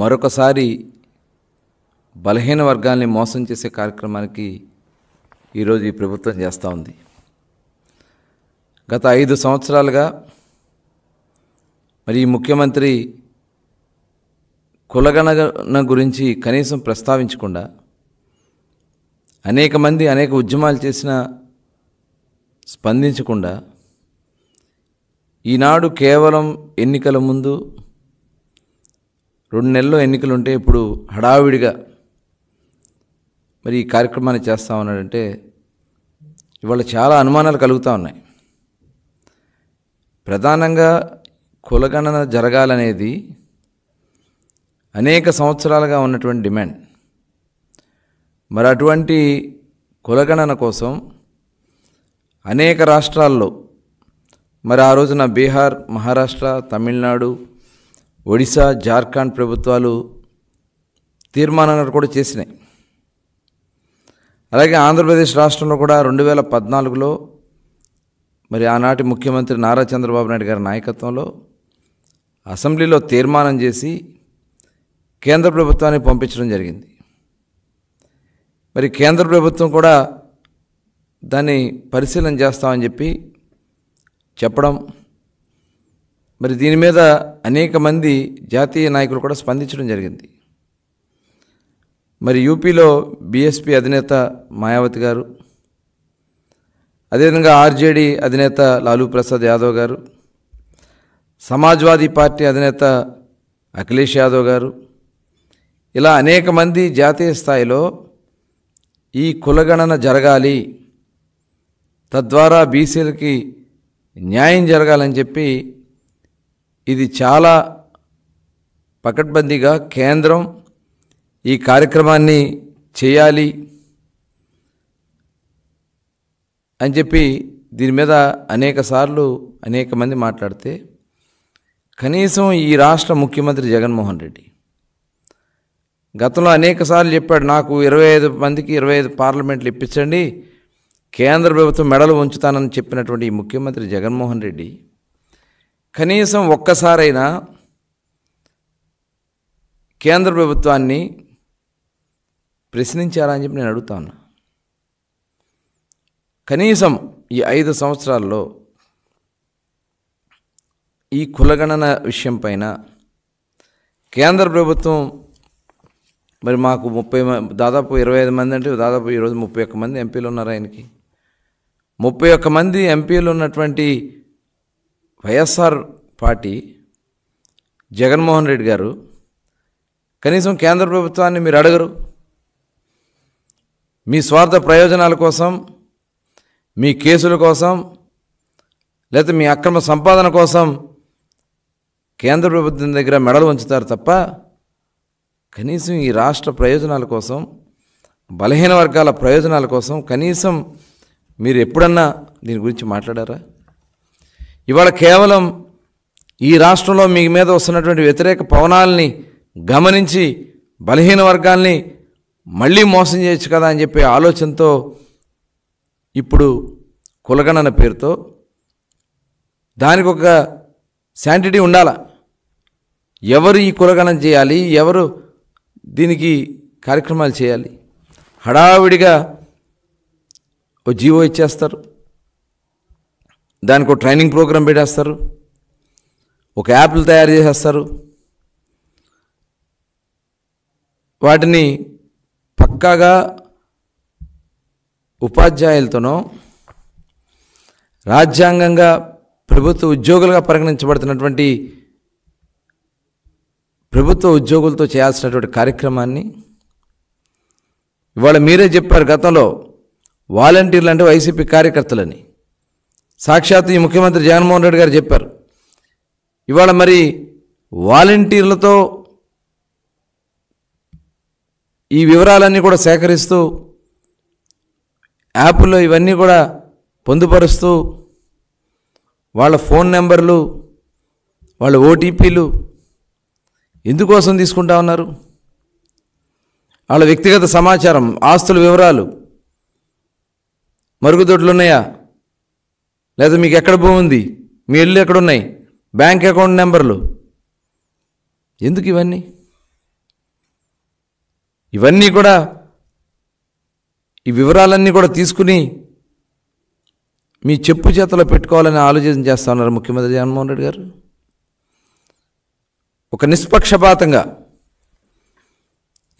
మరొకసారి బలహీన వర్గాల్ని మోసం చేసే కార్యక్రమానికి ఈరోజు ఈ ప్రభుత్వం చేస్తూ ఉంది. గత 5 సంవత్సరాలుగా మరి ఈ ముఖ్యమంత్రి కులగణన గురించి కనీసం ప్రస్తావించకుండా అనేక మంది అనేక ఉద్యమాలు చేసినా స్పందించకుండా ఈనాడు కేవలం ఎన్నికల ముందు 2 నెలల్లో ఎన్నికలుంటే ఇప్పుడు హడావిడిగా మరి ఈ కార్యక్రమాన్ని చేస్తూ ఉన్నాడంటే ఇవాళ చాలా అనుమానాలు కలుగుతూ ఉన్నాయి. ప్రధానంగా కులగణన జరగాలనేది అనేక సంవత్సరాలుగా ఉన్నటువంటి డిమాండ్. మరి అటువంటి కులగణన కోసం అనేక రాష్ట్రాల్లో మరి ఆ రోజున బీహార్, మహారాష్ట్ర, తమిళనాడు, ఒడిశా, జార్ఖండ్ ప్రభుత్వాలు తీర్మానాలు కూడా చేసినాయి. అలాగే ఆంధ్రప్రదేశ్ రాష్ట్రంలో కూడా 2014లో మరి ఆనాటి ముఖ్యమంత్రి నారా చంద్రబాబు నాయుడు గారి నాయకత్వంలో అసెంబ్లీలో తీర్మానం చేసి కేంద్ర ప్రభుత్వానికి పంపించడం జరిగింది. మరి కేంద్ర ప్రభుత్వం కూడా దాన్ని పరిశీలన చేస్తామని చెప్పడం, మరి దీని మీద అనేక మంది జాతీయ నాయకులు కూడా స్పందించడం జరిగింది. మరి యూపీలో బీఎస్పీ అధినేత మాయావతి గారు, అదేవిధంగా ఆర్జేడీ అధినేత లాలూ ప్రసాద్ యాదవ్ గారు, సమాజ్వాదీ పార్టీ అధినేత అఖిలేష్ యాదవ్ గారు, ఇలా అనేక మంది జాతీయ స్థాయిలో ఈ కులగణన జరగాలి, తద్వారా బీసీలకి న్యాయం జరగాలని చెప్పి ఇది చాలా పకడ్బందీగా కేంద్రం ఈ కార్యక్రమాన్ని చేయాలి అని చెప్పి దీని మీద అనేక మంది మాట్లాడితే కనీసం ఈ రాష్ట్ర ముఖ్యమంత్రి జగన్మోహన్ రెడ్డి గతంలో అనేకసార్లు చెప్పాడు, నాకు 25 మందికి 25 పార్లమెంట్లు ఇప్పించండి, కేంద్ర ప్రభుత్వం మెడలు ఉంచుతానని చెప్పినటువంటి ఈ ముఖ్యమంత్రి జగన్మోహన్ రెడ్డి కనీసం ఒక్కసారైనా కేంద్ర ప్రభుత్వాన్ని ప్రశ్నించారా అని చెప్పి నేను అడుగుతా ఉన్నా. కనీసం ఈ 5 సంవత్సరాల్లో ఈ కులగణన విషయం పైన కేంద్ర ప్రభుత్వం మరి మాకు దాదాపు 25 మంది అంటే దాదాపు ఈరోజు 31 మంది ఎంపీలు ఉన్నారు. ఆయనకి 31 మంది ఎంపీలు ఉన్నటువంటి వైఎస్ఆర్ పార్టీ జగన్మోహన్ రెడ్డి గారు కనీసం కేంద్ర ప్రభుత్వాన్ని మీరు అడగరు. మీ స్వార్థ ప్రయోజనాల కోసం, మీ కేసుల కోసం, లేకపోతే మీ అక్రమ సంపాదన కోసం కేంద్ర ప్రభుత్వం దగ్గర మెడలు ఉంచుతారు తప్ప కనీసం ఈ రాష్ట్ర ప్రయోజనాల కోసం, బలహీన వర్గాల ప్రయోజనాల కోసం కనీసం మీరు ఎప్పుడన్నా దీని గురించి మాట్లాడారా? ఇవాళ కేవలం ఈ రాష్ట్రంలో మీ మీద వస్తున్నటువంటి వ్యతిరేక పవనాలని గమనించి బలహీన వర్గాల్ని మళ్ళీ మోసం చేయొచ్చు కదా అని చెప్పే ఆలోచనతో ఇప్పుడు కులగణన పేరుతో దానికి ఒక శాంటిటీ ఉండాలా. ఎవరు ఈ కులగణన చేయాలి, ఎవరు దీనికి కార్యక్రమాలు చేయాలి? హడావిడిగా ఓ జీవో ఇచ్చేస్తారు, దానికి ఒక ట్రైనింగ్ ప్రోగ్రాం పెట్టేస్తారు, ఒక యాప్లు తయారు చేసేస్తారు, వాటిని పక్కాగా ఉపాధ్యాయులతోనో రాజ్యాంగంగా ప్రభుత్వ ఉద్యోగులుగా పరిగణించబడుతున్నటువంటి ప్రభుత్వ ఉద్యోగులతో చేయాల్సినటువంటి కార్యక్రమాన్ని ఇవాళ మీరే చెప్పారు. గతంలో వాలంటీర్లు అంటే వైసీపీ కార్యకర్తలని సాక్షాత్ ఈ ముఖ్యమంత్రి జగన్మోహన్ రెడ్డి గారు చెప్పారు. ఇవాళ మరి వాలంటీర్లతో ఈ వివరాలన్నీ కూడా సేకరిస్తూ యాప్లో ఇవన్నీ కూడా పొందుపరుస్తూ వాళ్ళ ఫోన్ నెంబర్లు, వాళ్ళ ఓటీపీలు ఎందుకోసం తీసుకుంటా ఉన్నారు? వాళ్ళ వ్యక్తిగత సమాచారం, ఆస్తుల వివరాలు, మరుగుదొడ్లు ఉన్నాయా, లేదా మీకు ఎక్కడ భూమి ఉంది, మీ ఇల్లు ఎక్కడున్నాయి, బ్యాంక్ అకౌంట్ నెంబర్లు, ఎందుకు ఇవన్నీ? ఇవన్నీ కూడా ఈ వివరాలన్నీ కూడా తీసుకుని మీ చెప్పు చేతలో పెట్టుకోవాలని ఆలోచన చేస్తూ ఉన్నారు ముఖ్యమంత్రి జగన్మోహన్ రెడ్డి గారు. ఒక నిష్పక్షపాతంగా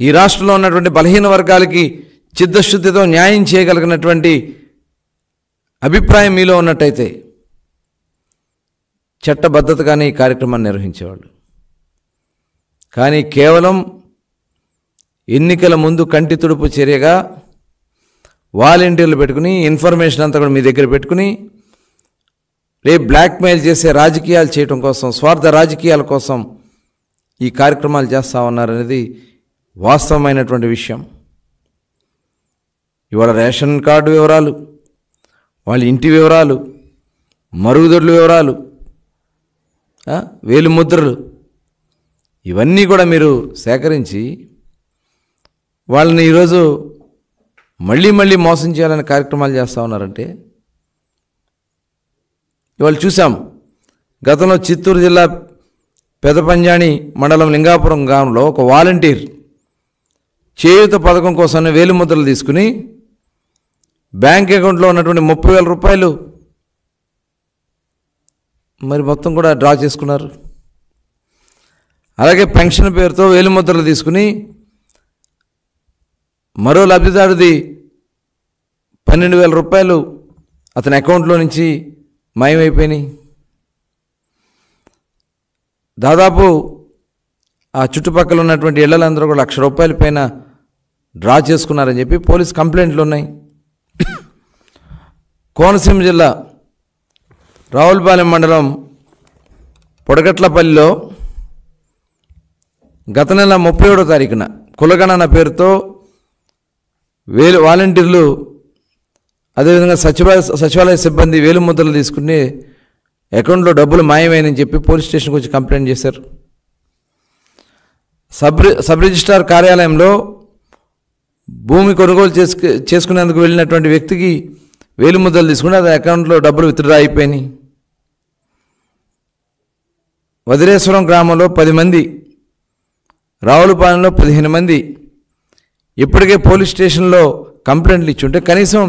ఈ రాష్ట్రంలో ఉన్నటువంటి బలహీన వర్గాలకి చిత్తశుద్ధితో న్యాయం చేయగలిగినటువంటి అభిప్రాయం మీలో ఉన్నట్టయితే చట్టబద్ధతగానే ఈ కార్యక్రమాన్ని నిర్వహించేవాళ్ళు. కానీ కేవలం ఎన్నికల ముందు కంటి తుడుపు చర్యగా వాలంటీర్లు పెట్టుకుని ఇన్ఫర్మేషన్ అంతా కూడా మీ దగ్గర పెట్టుకుని రేపు బ్లాక్మెయిల్ చేసే రాజకీయాలు చేయడం కోసం, స్వార్థ రాజకీయాల కోసం ఈ కార్యక్రమాలు చేస్తూ ఉన్నారనేది వాస్తవమైనటువంటి విషయం. ఇవాళ రేషన్ కార్డు వివరాలు, వాళ్ళ ఇంటి వివరాలు, మరుగుదొడ్ల వివరాలు, వేలు ముద్రలు, ఇవన్నీ కూడా మీరు సేకరించి వాళ్ళని ఈరోజు మళ్ళీ మళ్ళీ మోసం చేయాలనే కార్యక్రమాలు చేస్తూ ఉన్నారంటే, ఇవాళ చూసాం గతంలో చిత్తూరు జిల్లా పెదపంజాణి మండలం లింగాపురం గ్రామంలో ఒక వాలంటీర్ చేయూత పథకం కోసం వేలు ముద్రలు తీసుకుని బ్యాంక్ అకౌంట్లో ఉన్నటువంటి 30,000 రూపాయలు మరి మొత్తం కూడా డ్రా చేసుకున్నారు. అలాగే పెన్షన్ పేరుతో వేలు ముద్రలు తీసుకుని మరో లబ్ధిదారుది 12,000 రూపాయలు అతని అకౌంట్లో నుంచి మాయమైపోయినాయి. దాదాపు ఆ చుట్టుపక్కల ఉన్నటువంటి ఇళ్లందరూ కూడా 1,00,000 రూపాయల పైన డ్రా చేసుకున్నారని చెప్పి పోలీస్ కంప్లైంట్లు ఉన్నాయి. కోనసీమ జిల్లా రావులపాలెం మండలం పొడగట్లపల్లిలో గత నెల 37వ తారీఖున కులగణన పేరుతో వాలంటీర్లు అదేవిధంగా సచివాలయ సిబ్బంది వేలు ముద్రలు తీసుకుని అకౌంట్లో డబ్బులు మాయమైనని చెప్పి పోలీస్ స్టేషన్కి వచ్చి కంప్లైంట్ చేశారు. సబ్ రిజిస్ట్రార్ కార్యాలయంలో భూమి కొనుగోలు చేసుకునేందుకు వెళ్ళినటువంటి వ్యక్తికి వేలు ముద్రలు తీసుకుని అది అకౌంట్లో డబ్బులు విత్డ్రా అయిపోయినాయి. వదిలేశ్వరం గ్రామంలో 10 మంది, రావులపాలెంలో 15 మంది ఇప్పటికే పోలీస్ స్టేషన్లో కంప్లైంట్లు ఇచ్చుంటే కనీసం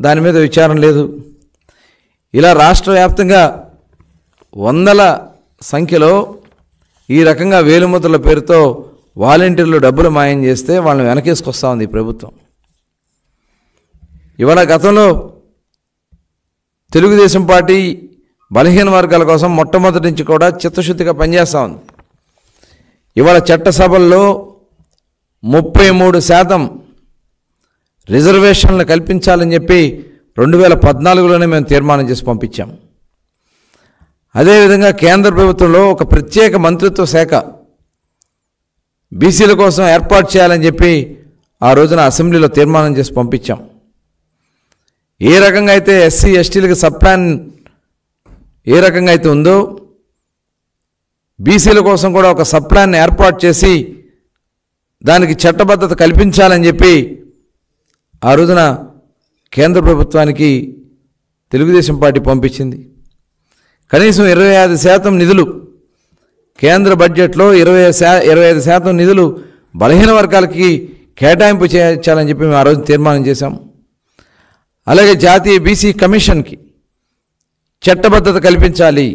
దాని మీద విచారణ లేదు. ఇలా రాష్ట్ర వ్యాప్తంగా వందల సంఖ్యలో ఈ రకంగా వేలుముద్రల పేరుతో వాలంటీర్లు డబ్బులు మాయం చేస్తే వాళ్ళని వెనకేసుకొస్తా ఉంది ఈ ప్రభుత్వం. ఇవాళ గతంలో తెలుగుదేశం పార్టీ బలహీన వర్గాల కోసం మొట్టమొదటి నుంచి కూడా చిత్తశుద్ధిగా పనిచేస్తూ ఉంది. ఇవాళ చట్టసభల్లో 33% రిజర్వేషన్లు కల్పించాలని చెప్పి 2014లోనే మేము తీర్మానం చేసి పంపించాం. అదేవిధంగా కేంద్ర ప్రభుత్వంలో ఒక ప్రత్యేక మంత్రిత్వ శాఖ బీసీల కోసం ఏర్పాటు చేయాలని చెప్పి ఆ రోజున అసెంబ్లీలో తీర్మానం చేసి పంపించాం. ఏ రకంగా అయితే ఎస్సీ ఎస్టీలకు సబ్ ప్లాన్ ఏ రకంగా అయితే ఉందో బీసీల కోసం కూడా ఒక సబ్ ప్లాన్ ఏర్పాటు చేసి దానికి చట్టబద్ధత కల్పించాలని చెప్పి ఆ రోజున కేంద్ర ప్రభుత్వానికి తెలుగుదేశం పార్టీ పంపించింది. కనీసం 25% నిధులు కేంద్ర బడ్జెట్లో 25% నిధులు బలహీన వర్గాలకి కేటాయింపు చేయించాలని చెప్పి మేము ఆ రోజు తీర్మానం చేశాం. అలాగే జాతీయ బీసీ కమిషన్కి చట్టబద్ధత కల్పించాలి.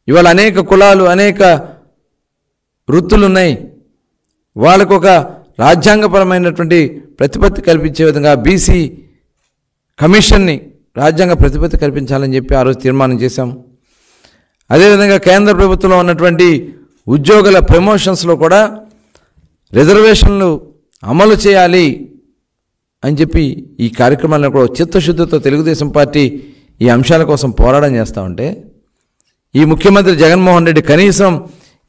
ఇవాళ అనేక కులాలు, అనేక వృత్తులు ఉన్నాయి. వాళ్ళకు ఒక రాజ్యాంగపరమైనటువంటి ప్రతిపత్తి కల్పించే విధంగా బీసీ కమిషన్ని రాజ్యాంగ ప్రతిపత్తి కల్పించాలని చెప్పి ఆ రోజు తీర్మానం చేశాం. అదేవిధంగా కేంద్ర ప్రభుత్వంలో ఉన్నటువంటి ఉద్యోగుల ప్రమోషన్స్లో కూడా రిజర్వేషన్లు అమలు చేయాలి అని చెప్పి ఈ కార్యక్రమాలను కూడా చిత్తశుద్ధితో తెలుగుదేశం పార్టీ ఈ అంశాల కోసం పోరాటం చేస్తూ ఉంటే ఈ ముఖ్యమంత్రి జగన్మోహన్ రెడ్డి కనీసం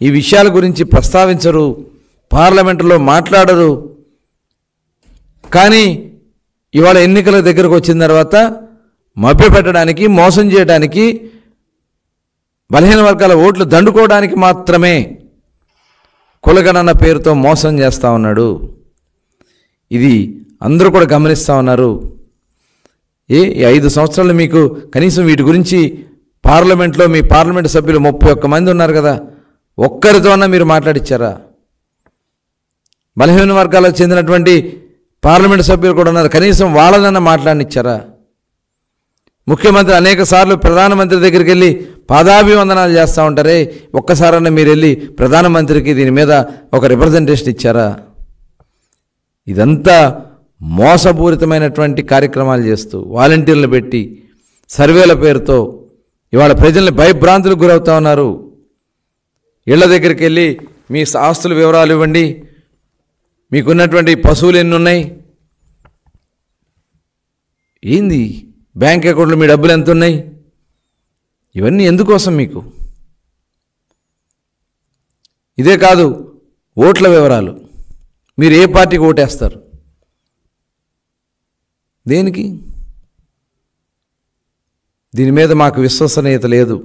ఈ విషయాల గురించి ప్రస్తావించరు, పార్లమెంటులో మాట్లాడరు. కానీ ఇవాళ ఎన్నికల దగ్గరకు వచ్చిన తర్వాత మభ్యపెట్టడానికి, మోసం చేయడానికి, బలహీన వర్గాల ఓట్లు దండుకోవడానికి మాత్రమే కులగణన పేరుతో మోసం చేస్తూ ఉన్నాడు. ఇది అందరూ కూడా గమనిస్తూ ఉన్నారు. ఈ 5 సంవత్సరాలు మీకు కనీసం వీటి గురించి పార్లమెంట్లో మీ పార్లమెంటు సభ్యులు 31 మంది ఉన్నారు కదా, ఒక్కరితో అన్నా మీరు మాట్లాడిచ్చారా? బలహీన వర్గాలకు చెందినటువంటి పార్లమెంటు సభ్యులు కూడా ఉన్నారు. కనీసం వాళ్ళనన్నా మాట్లాడనిచ్చారా? ముఖ్యమంత్రి అనేక సార్లు ప్రధానమంత్రి దగ్గరికి వెళ్ళి పాదాభివందనాలు చేస్తూ ఉంటారే, ఒక్కసారన్నా మీరు వెళ్ళి ప్రధానమంత్రికి దీని మీద ఒక రిప్రజెంటేషన్ ఇచ్చారా? ఇదంతా మోసపూరితమైనటువంటి కార్యక్రమాలు చేస్తూ వాలంటీర్లు పెట్టి సర్వేల పేరుతో ఇవాళ ప్రజల్ని భయభ్రాంతులకు గురవుతూ ఉన్నారు. ఇళ్ల దగ్గరికి వెళ్ళి మీ ఆస్తుల వివరాలు ఇవ్వండి, మీకున్నటువంటి పశువులు ఎన్ని ఉన్నాయి, ఏంది బ్యాంక్ అకౌంట్లో మీ డబ్బులు ఎంత ఉన్నాయి, ఇవన్నీ ఎందుకోసం మీకు? ఇదే కాదు, ఓట్ల వివరాలు, మీరు ఏ పార్టీకి ఓటేస్తారు, దేనికి? దీని మీద మాకు విశ్వసనీయత లేదు.